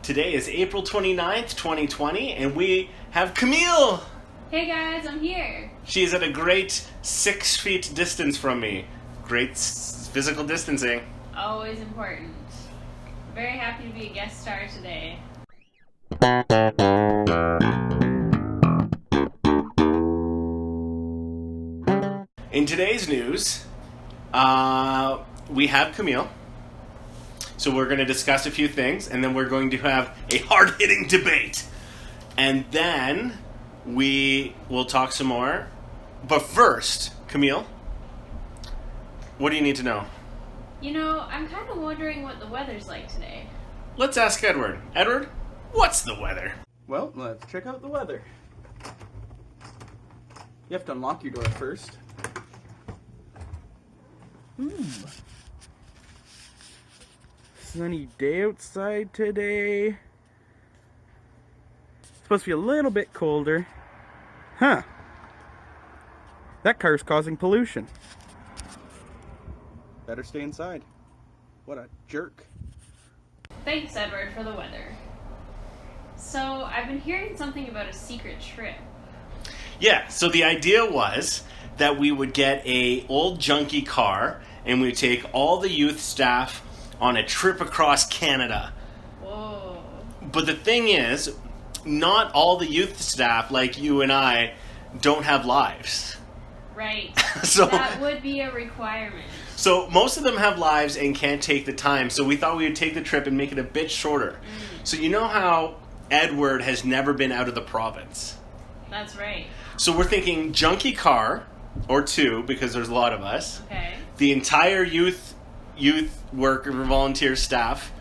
Today is April 29th, 2020, and we have Camille! Hey guys, I'm here. She's at a great 6 feet distance from me. Great physical distancing. Always important. Very happy to be a guest star today. In today's news, we have Camille. So we're going to discuss a few things, and then we're going to have a hard-hitting debate. And then we will talk some more. But first, Camille, what do you need to know? You know, I'm kind of wondering what the weather's like today. Let's ask Edward. Edward, what's the weather? Well, let's check out the weather. You have to unlock your door first. Sunny day outside today. Supposed to be a little bit colder. Huh. That car's causing pollution. Better stay inside. What a jerk. Thanks, Edward, for the weather. So, I've been hearing something about a secret trip. Yeah, so the idea was that we would get a old junky car and we would take all the youth staff on a trip across Canada. Whoa. But the thing is, not all the youth staff, like you and I, don't have lives. Right. So that would be a requirement. So most of them have lives and can't take the time, so we thought we would take the trip and make it a bit shorter. So you know how Edward has never been out of the province? That's right. So we're thinking junky car, or two, because there's a lot of us. Okay. The entire youth worker volunteer staff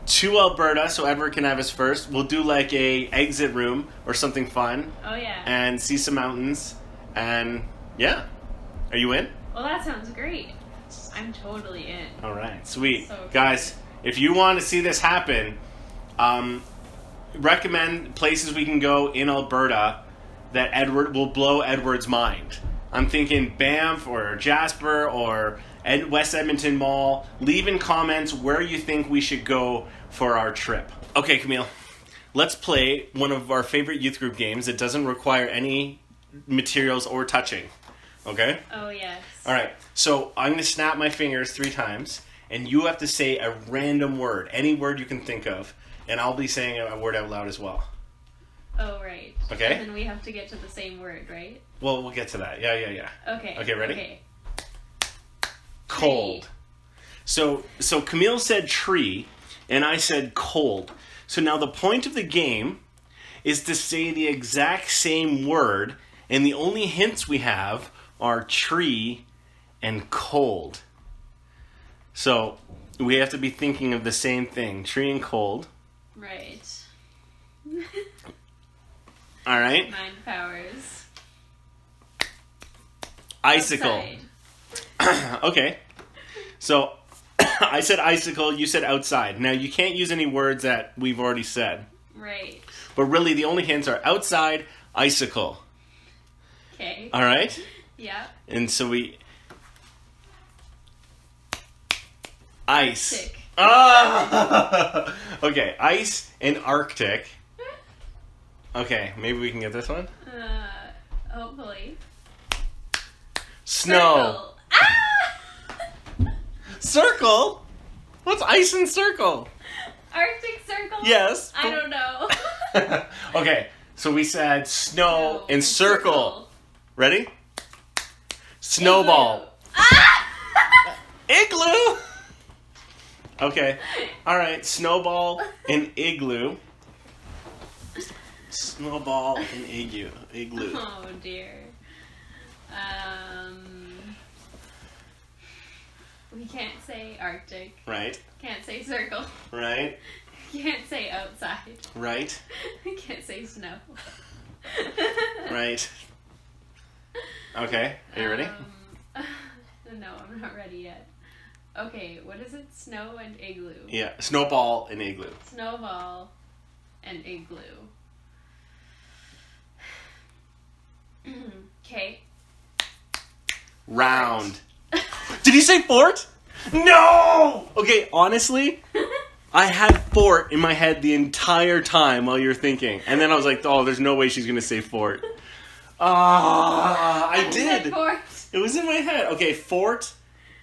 to Alberta, so Edward can have us first. We'll do like a exit room or something fun. Oh yeah. And see some mountains. And yeah. Are you in? Well, that sounds great. I'm totally in. All right, sweet. So excited. Guys, if you want to see this happen, recommend places we can go in Alberta that Edward will blow Edward's mind. I'm thinking Banff or Jasper or West Edmonton Mall. Leave in comments where you think we should go for our trip. Okay, Camille, let's play one of our favorite youth group games that doesn't require any materials or touching. Okay? Oh yes. All right, so I'm going to snap my fingers 3 times, and you have to say a random word, any word you can think of, and I'll be saying a word out loud as well. Oh, right. Okay. And then we have to get to the same word, right? Well, we'll get to that. Yeah. Okay. Okay, ready? Okay. Cold. So Camille said tree, and I said cold. So now the point of the game is to say the exact same word, and the only hints we have are tree and cold. So we have to be thinking of the same thing, tree and cold. Right. All right. Mind powers. Icicle. Outside. Okay. So I said icicle, you said outside. Now you can't use any words that we've already said. Right. But really the only hints are outside, icicle. Okay. All right? Yeah. And so we... Ice. Arctic. Ah! Okay, ice and Arctic. Okay, maybe we can get this one. Hopefully. Snow. Circle. Ah! Circle? What's ice and circle? Arctic Circle? Yes. I don't know. Okay, so we said snow and circle. Ready? Snowball. Igloo. Ah! Igloo! Okay. Alright, snowball and igloo. Snowball and igloo. Oh dear. We can't say Arctic. Right. Can't say circle. Right. Can't say outside. Right. Can't say snow. Right. Okay. Are you ready? No, I'm not ready yet. Okay, what is it? Snow and igloo. Yeah. Snowball and igloo. Snowball and igloo. Okay. Round. Did he say fort? No! Okay, honestly, I had fort in my head the entire time while you were thinking. And then I was like, oh, there's no way she's going to say fort. I did. Said fort. It was in my head. Okay, fort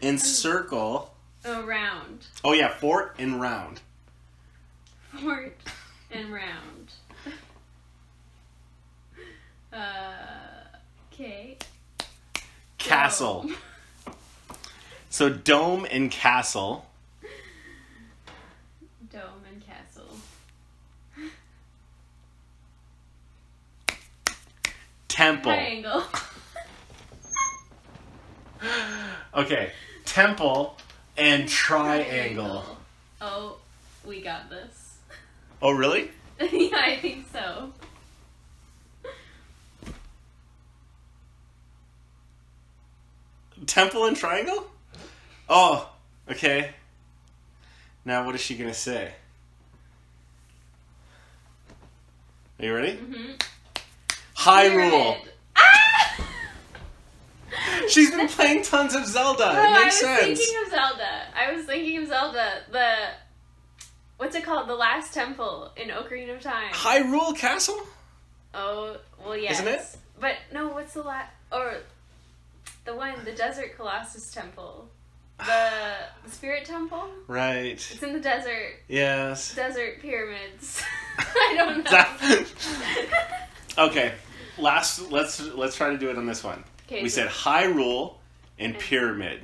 and circle. Oh, round. Oh, yeah, fort and round. Fort and round. Okay. Castle. Dome. So dome and castle. Dome and castle. Temple. Triangle. Okay, temple and triangle. Oh, we got this. Oh, really? Yeah, I think so. Temple and triangle? Oh, okay. Now what is she going to say? Are you ready? Mm-hmm. Hyrule. Pyramid. Ah! She's been playing tons of Zelda. No, It makes I was sense. thinking of Zelda. I was thinking of Zelda. What's it called? The Last Temple in Ocarina of Time. Hyrule Castle? Oh, well, yes. Isn't it? But no, what's the the Desert Colossus Temple. The Spirit Temple? Right. It's in the desert. Yes. Desert pyramids. I don't know. Okay. Let's try to do it on this one. Okay, We so- said Hyrule and pyramid.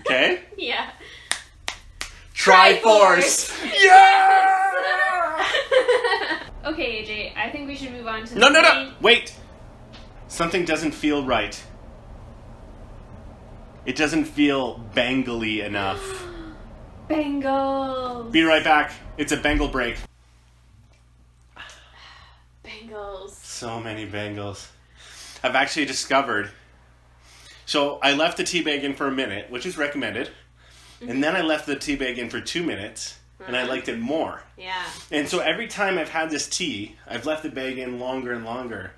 Okay? Yeah. Triforce. Yeah! Okay, AJ, I think we should move on to the No. main- Wait. Something doesn't feel right. It doesn't feel bangly enough. Bengals. Be right back. It's a Bengal break. Bengals. So many Bengals. I've actually discovered. So I left the tea bag in for a minute, which is recommended. And then I left the tea bag in for 2 minutes, and I liked it more. Yeah. And so every time I've had this tea, I've left the bag in longer and longer.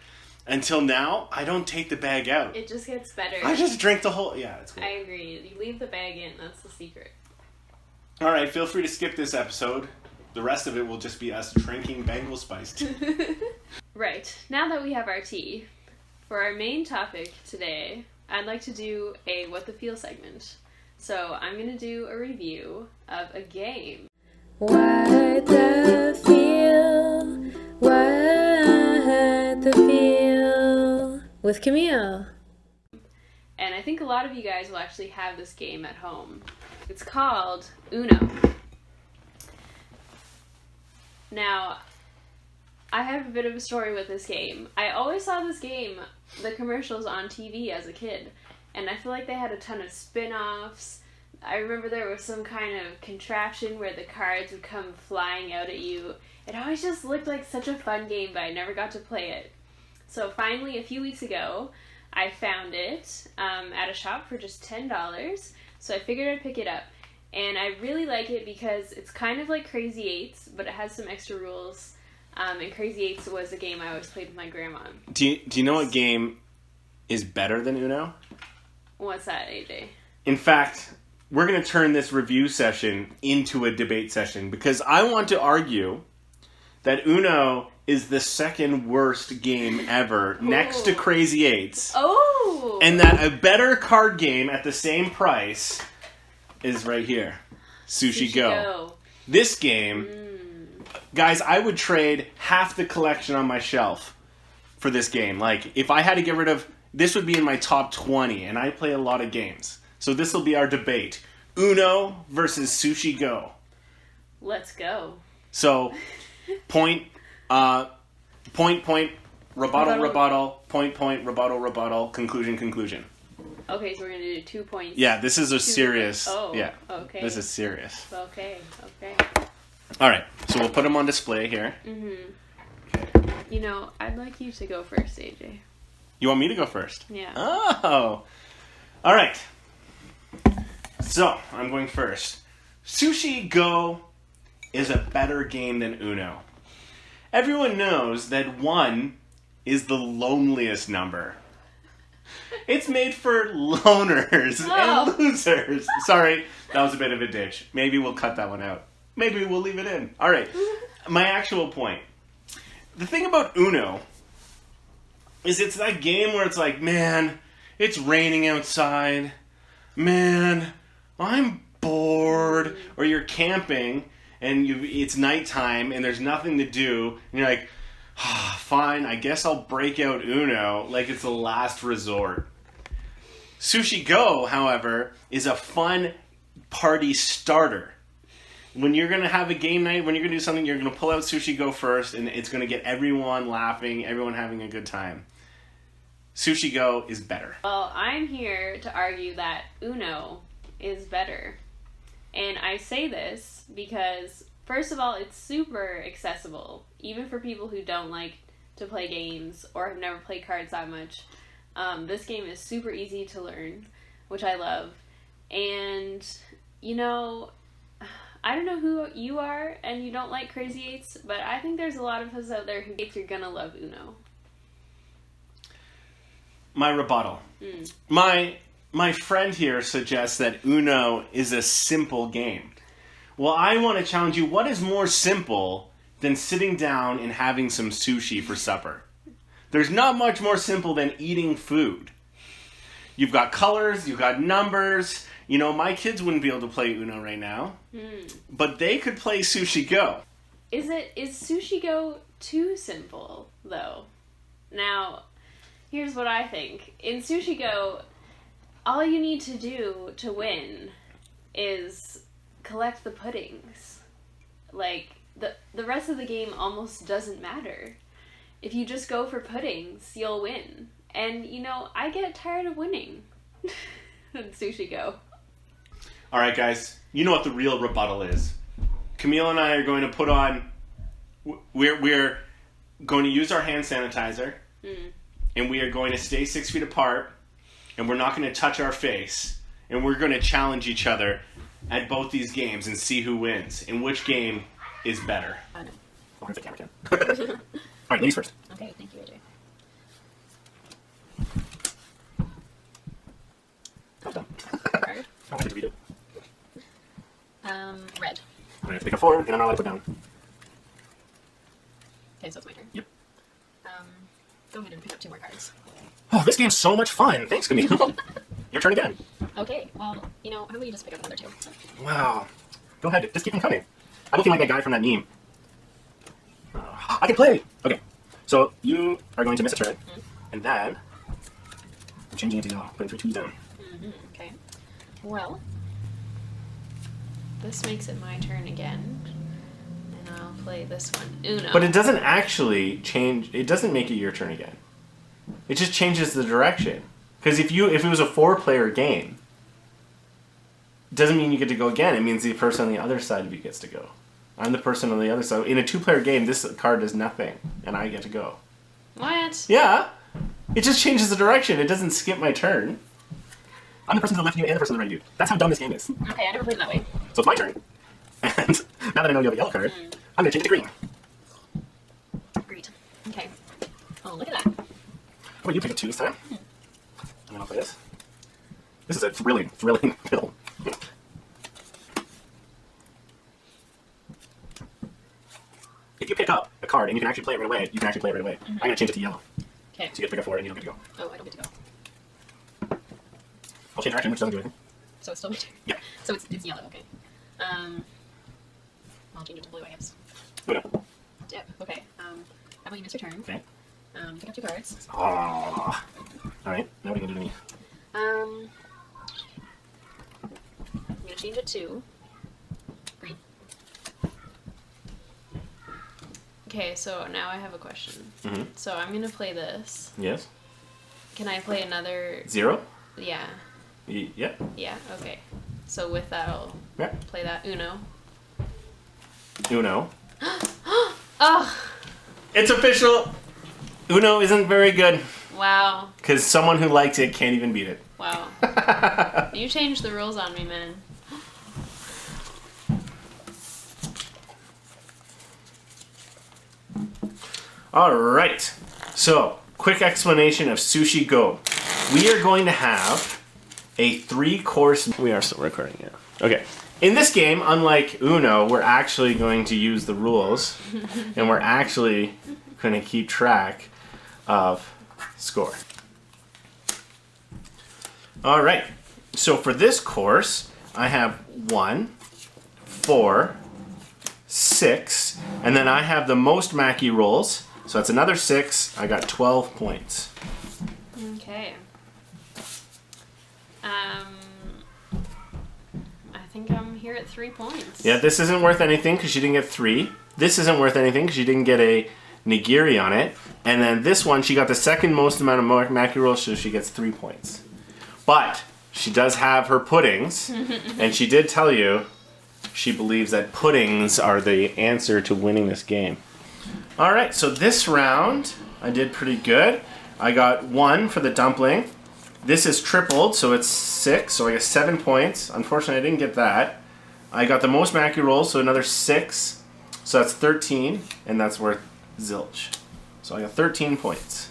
Until now, I don't take the bag out. It just gets better. I just drink the whole... Yeah, it's cool. I agree. You leave the bag in. That's the secret. All right, feel free to skip this episode. The rest of it will just be us drinking Bengal spiced tea. Right. Now that we have our tea, for our main topic today, I'd like to do a What the Feel segment. So I'm going to do a review of a game. What the feel? What the feel? With Camille. And I think a lot of you guys will actually have this game at home. It's called Uno. Now, I have a bit of a story with this game. I always saw this game, the commercials on TV as a kid, and I feel like they had a ton of spin-offs. I remember there was some kind of contraption where the cards would come flying out at you. It always just looked like such a fun game, but I never got to play it. So finally, a few weeks ago, I found it at a shop for just $10, so I figured I'd pick it up. And I really like it because it's kind of like Crazy Eights, but it has some extra rules. And Crazy Eights was a game I always played with my grandma. Do you know what game is better than Uno? What's that, AJ? In fact, we're going to turn this review session into a debate session because I want to argue that Uno is the second worst game ever next to Crazy Eights. Oh! And that a better card game at the same price is right here. Sushi Go. This game, guys, I would trade half the collection on my shelf for this game. Like, if I had to get rid of... This would be in my top 20, and I play a lot of games. So this will be our debate. Uno versus Sushi Go. Let's go. So, point, rebuttal, point, rebuttal, conclusion. Okay, so we're going to do 2 points. Yeah, this is a serious... Oh, yeah, okay. this is serious. Okay. All right, so we'll put them on display here. You know, I'd like you to go first, AJ. You want me to go first? Yeah. Oh. All right. So, I'm going first. Sushi Go is a better game than Uno. Everyone knows that 1 is the loneliest number. It's made for loners and losers. Sorry, that was a bit of a ditch. Maybe we'll cut that one out. Maybe we'll leave it in. All right, my actual point. The thing about Uno is it's that game where it's like, man, it's raining outside. Man, I'm bored. Or you're camping and it's nighttime and there's nothing to do. And you're like, fine, I guess I'll break out Uno like it's the last resort. Sushi Go, however, is a fun party starter. When you're going to have a game night, when you're going to do something, you're going to pull out Sushi Go first, and it's going to get everyone laughing, everyone having a good time. Sushi Go is better. Well, I'm here to argue that Uno is better. And I say this because, first of all, it's super accessible, even for people who don't like to play games or have never played cards that much. This game is super easy to learn, which I love. And, you know, I don't know who you are and you don't like Crazy Eights, but I think there's a lot of us out there who think you're gonna love Uno. My rebuttal. My friend here suggests that Uno is a simple game. Well, I want to challenge you. What is more simple than sitting down and having some sushi for supper? There's not much more simple than eating food. You've got colors, you've got numbers. You know, my kids wouldn't be able to play Uno right now, but they could play Sushi Go. Is Sushi Go too simple, though? Now, here's what I think. In Sushi Go, all you need to do to win is collect the puddings. Like, the rest of the game almost doesn't matter. If you just go for puddings, you'll win. And, you know, I get tired of winning in Sushi Go. All right, guys, you know what the real rebuttal is. Camille and I are going to put on... We're going to use our hand sanitizer, and we are going to stay 6 feet apart, and we're not going to touch our face, and we're going to challenge each other at both these games and see who wins, and which game is better. I'll hold the camera down. All right, ladies first. Okay, thank you, AJ. Well done. Card. I'll have to read it. Red. I'm going to pick a 4, and I'm not allowed to put down. Okay, so it's my turn. Yep. Go ahead and pick up 2 more cards. Oh, this game's so much fun. Thanks, Camille. Your turn again. Okay, well, you know, how about you just pick up another 2? Wow. Go ahead. Just keep them coming. I'm looking like that guy from that meme. I can play! Okay. So, you are going to miss a turn. And then, I'm changing it to yellow. Putting 3 2s down. Okay. Well, this makes it my turn again. And I'll play this one. Uno. But it doesn't actually change. It doesn't make it your turn again. It just changes the direction. Because if it was a 4-player game, it doesn't mean you get to go again. It means the person on the other side of you gets to go. I'm the person on the other side. In a 2-player game, this card does nothing, and I get to go. What? Yeah. It just changes the direction. It doesn't skip my turn. I'm the person to the left of you and the person to the right of you. That's how dumb this game is. Okay, I never played it that way. So it's my turn. And now that I know you have a yellow card, I'm going to change it to green. Agreed. Okay. Oh, look at that. How about you pick a 2 this time? And then I'll play this. This is a thrilling film. If you pick up a card and you can actually play it right away, you can actually play it right away. I'm going to change it to yellow. Okay. So you get to pick a 4 and you don't get to go. Oh, I don't get to go. I'll change direction, which doesn't do anything. So it's still my turn. Yeah. So it's yellow, okay. I'll change it to blue, I guess. Uno. Dip. Okay. How about you miss your turn? Okay. Pick up 2 cards. Aww. Alright, now what are you going to do to me? I'm gonna change it to green. Okay, so now I have a question. Mm-hmm. So I'm gonna play this. Yes. Can I play another? 0? Yeah. Yeah. Yeah. Okay. So with that, I'll Yeah. play that Uno. Uno. Oh! It's official. Uno isn't very good. Wow. Because someone who likes it can't even beat it. Wow. You changed the rules on me, man. All right. So, quick explanation of Sushi Go. we are going to have a 3-course. We are still recording, yeah. Okay. In this game, unlike Uno, we're actually going to use the rules, and we're actually going to keep track of score. All right. So for this course, I have 1, 4, 6, and then I have the most Mackie rolls. So that's another 6. I got 12 points. Okay. I think I'm here at 3 points. Yeah, this isn't worth anything because she didn't get 3. This isn't worth anything because she didn't get a nigiri on it. And then this one, she got the second most amount of Mackie rolls, so she gets 3 points. But she does have her puddings, and she did tell you she believes that puddings are the answer to winning this game. All right, so this round, I did pretty good. I got 1 for the dumpling. This is tripled, so it's 6, so I get 7 points. Unfortunately, I didn't get that. I got the most Mackie rolls, so another 6. So that's 13, and that's worth zilch. So I got 13 points.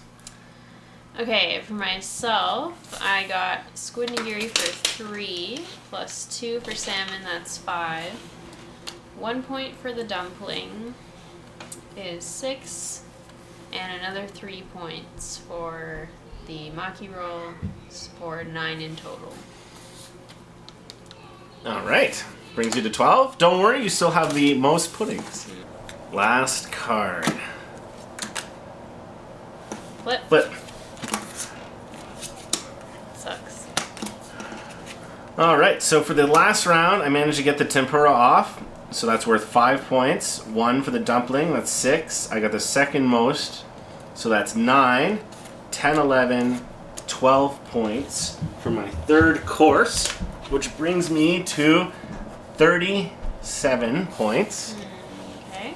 Okay, for myself, I got squid nigiri for 3, plus 2 for salmon, that's 5. 1 point for the dumpling is 6, and another 3 points for the maki roll for 9 in total. All right, brings you to 12. Don't worry, you still have the most puddings. Last card. Flip. Flip. Sucks. All right, so for the last round, I managed to get the tempura off. So that's worth 5 points. 1 for the dumpling, that's 6. I got the second most, so that's 9, 10, 11, 12 points for my third course, which brings me to 37 points. Okay.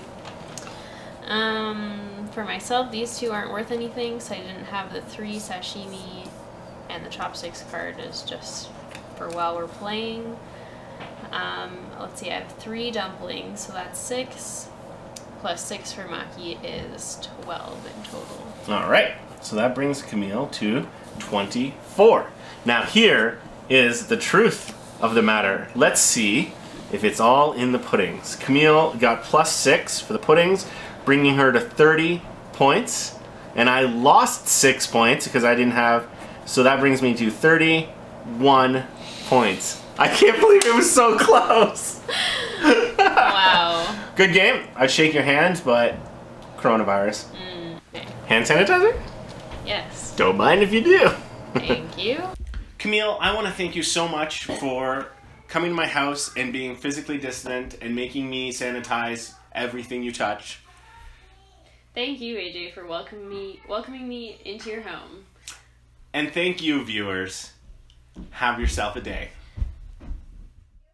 For myself, these two aren't worth anything, so I didn't have the 3 sashimi, and the chopsticks card is just for while we're playing. Let's see, I have 3 dumplings, so that's 6, plus 6 for maki is 12 in total. All right, so that brings Camille to 24. Now here is the truth of the matter. Let's see if it's all in the puddings. Camille got plus 6 for the puddings, bringing her to 30 points. And I lost 6 points because I didn't have, so that brings me to 31 points. I can't believe it was so close. Wow. Good game. I'd shake your hands, but coronavirus. Okay. Hand sanitizer? Yes. Don't mind if you do. Thank you. Camille, I want to thank you so much for coming to my house and being physically distant and making me sanitize everything you touch. Thank you, AJ, for welcoming me into your home. And thank you, viewers. Have yourself a day.